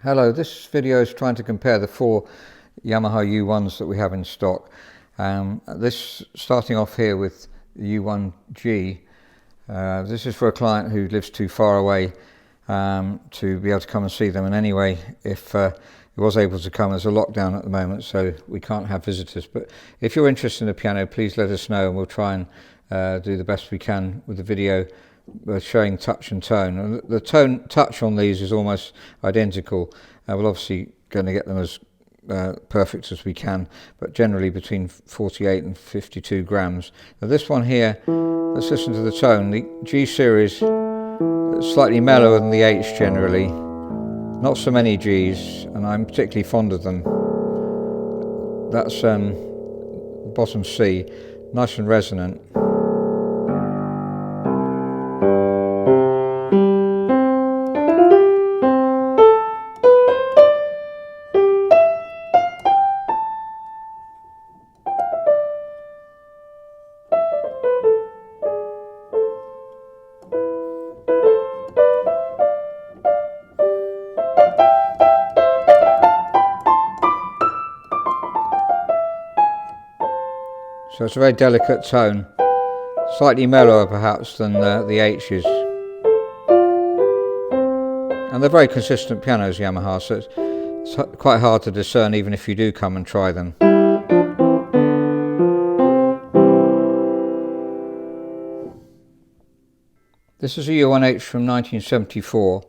Hello, this video is trying to compare the four Yamaha U1s that we have in stock. Starting off here with the U1G. This is for a client who lives too far away to be able to come and see them. And anyway, if he was able to come, there's a lockdown at the moment, so we can't have visitors. But if you're interested in the piano, please let us know and we'll try and do the best we can with the video. Showing touch and tone, and the touch on these is almost identical. We're obviously going to get them as perfect as we can, but generally between 48 and 52 grams. Now this one here, let's listen to the tone. The G series is slightly mellower than the H generally. Not so many Gs, and I'm particularly fond of them. That's bottom C, nice and resonant. So it's a very delicate tone, slightly mellower perhaps than the H's. And they're very consistent pianos, Yamaha, so it's quite hard to discern even if you do come and try them. This is a U1H from 1974.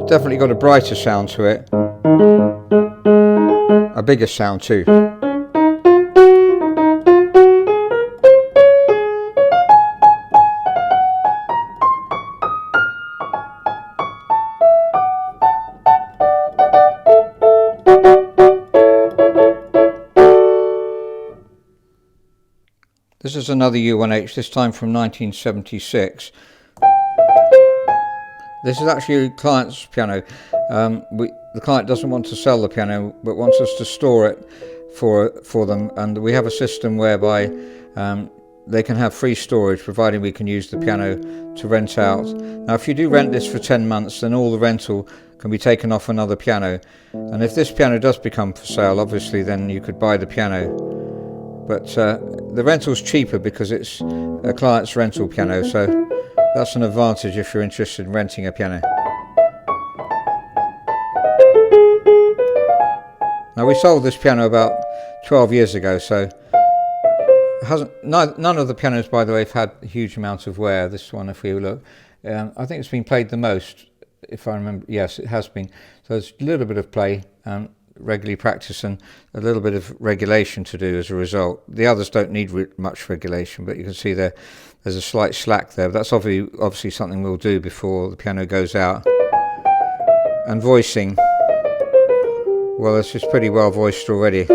Definitely got a brighter sound to it, a bigger sound too. This is another U1H, this time from 1976. This is actually a client's piano. The client doesn't want to sell the piano, but wants us to store it for them. And we have a system whereby they can have free storage, providing we can use the piano to rent out. Now, if you do rent this for 10 months, then all the rental can be taken off another piano. And if this piano does become for sale, obviously, then you could buy the piano. But the rental's cheaper because it's a client's rental piano, so that's an advantage if you're interested in renting a piano. Now, we sold this piano about 12 years ago, so none of the pianos, by the way, have had a huge amount of wear. This one, if we look, I think it's been played the most, if I remember. Yes, it has been. So there's a little bit of play, regularly practice, and a little bit of regulation to do as a result. The others don't need much regulation, but you can see there's a slight slack there. But that's obviously something we'll do before the piano goes out. And voicing, well, this is pretty well voiced already.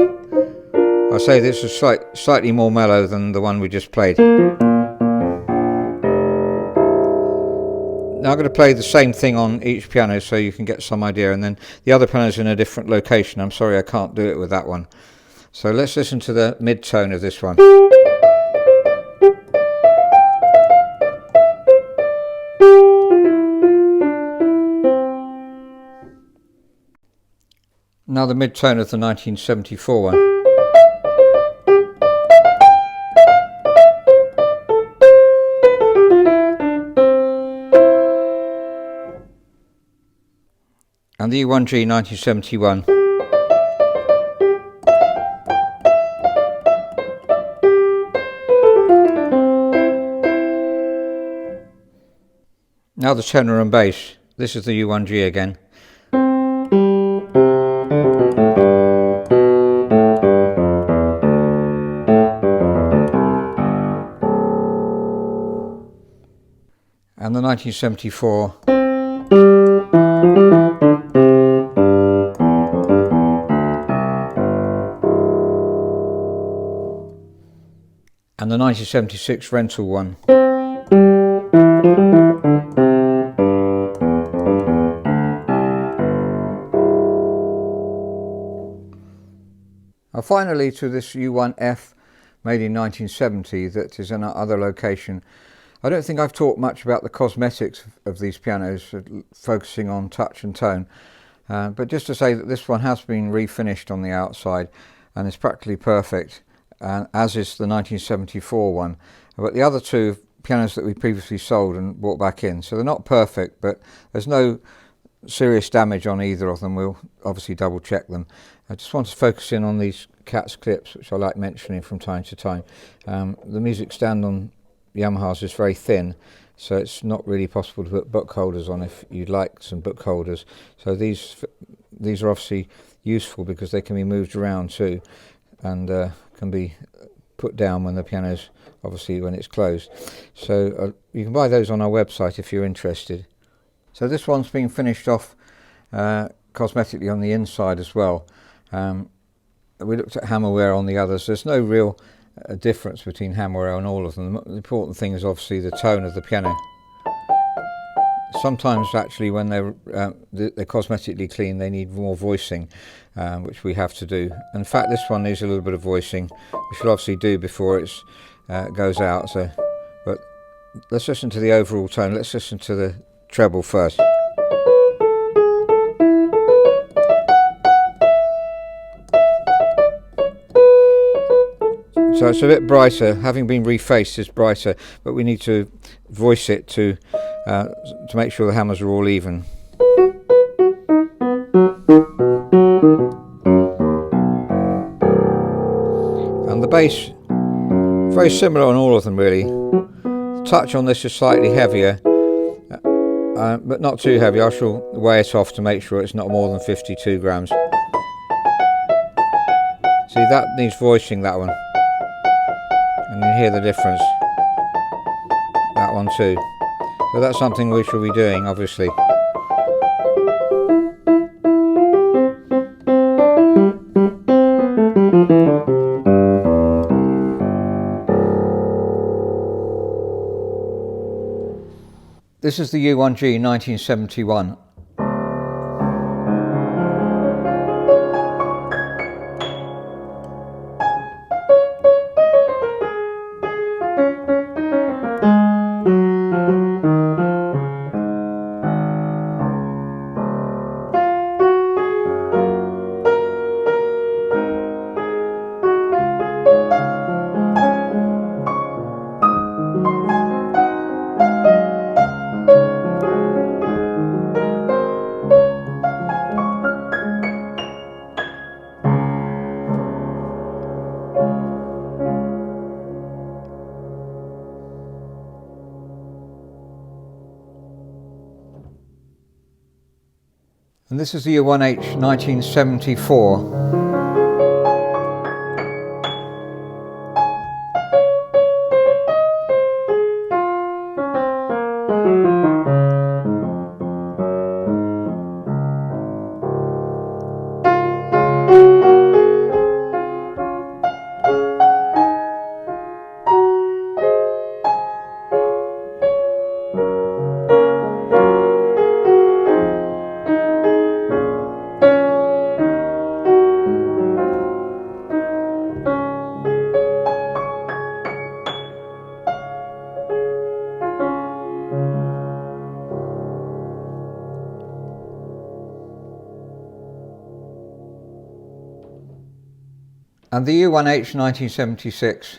I'll say this is slightly more mellow than the one we just played. Now I'm going to play the same thing on each piano so you can get some idea, and then the other piano's in a different location. I'm sorry I can't do it with that one. So let's listen to the mid-tone of this one. Now the mid-tone of the 1974 one. And the U1G 1971. Now the tenor and bass. This is the U1G again. And the 1974. And the 1976 rental one. Finally, to this U1F made in 1970 that is in another location. I don't think I've talked much about the cosmetics of these pianos, focusing on touch and tone, but just to say that this one has been refinished on the outside and is practically perfect, as is the 1974 one. But the other two pianos that we previously sold and brought back in, so they're not perfect, but there's no serious damage on either of them. We'll obviously double check them. I just want to focus in on these cat's clips, which I like mentioning from time to time. The music stand on Yamaha's is very thin, so it's not really possible to put book holders on if you'd like some book holders. So these are obviously useful because they can be moved around too, and can be put down when the piano's, obviously when it's closed. So you can buy those on our website if you're interested. So this one's been finished off cosmetically on the inside as well. We looked at hammer wear on the others. There's no real difference between hammer wear on all of them. The important thing is obviously the tone of the piano. Sometimes actually when they're cosmetically clean, they need more voicing, which we have to do. In fact, this one needs a little bit of voicing, which we'll obviously do before it goes out. So, but let's listen to the overall tone. Let's listen to the treble first. So it's a bit brighter, having been refaced it's brighter, but we need to voice it to make sure the hammers are all even. And the bass, very similar on all of them really. The touch on this is slightly heavier, but not too heavy. I shall weigh it off to make sure it's not more than 52 grams. See, that needs voicing, that one. And you hear the difference. That one too. So that's something we shall be doing, obviously. This is the U1G 1971. And this is the U1H 1974. And the U1H 1976.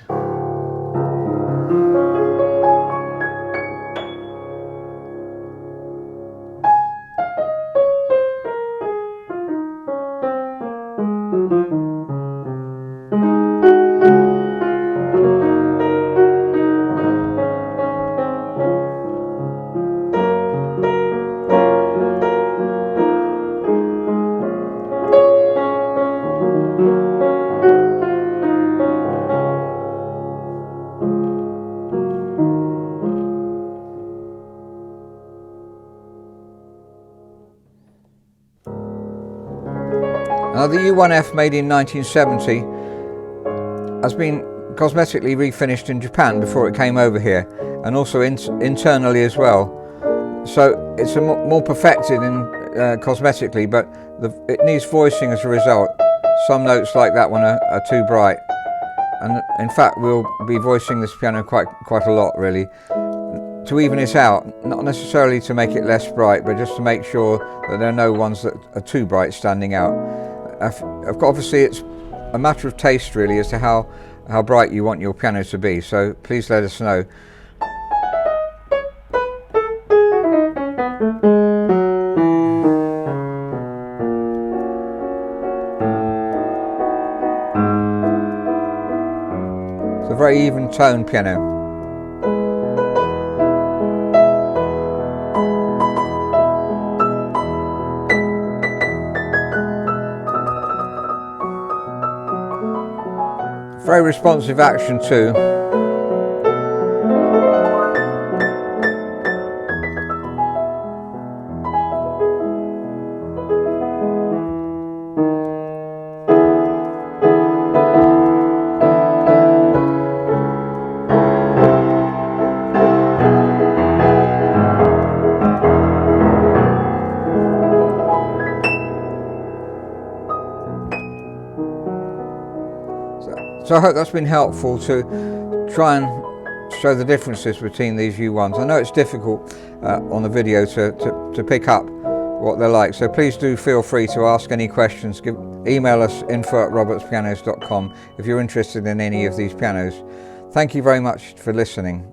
The U1F, made in 1970, has been cosmetically refinished in Japan before it came over here, and also internally as well. So it's more perfected in cosmetically, but it needs voicing as a result. Some notes like that one are too bright. and in fact we'll be voicing this piano quite a lot, really, to even it out, not necessarily to make it less bright, but just to make sure that there are no ones that are too bright standing out. Obviously it's a matter of taste, really, as to how bright you want your piano to be, so please let us know. It's a very even tone piano. Very responsive action too. So I hope that's been helpful to try and show the differences between these U1s. I know it's difficult on the video to pick up what they're like, so please do feel free to ask any questions. Email us info@robertspianos.com if you're interested in any of these pianos. Thank you very much for listening.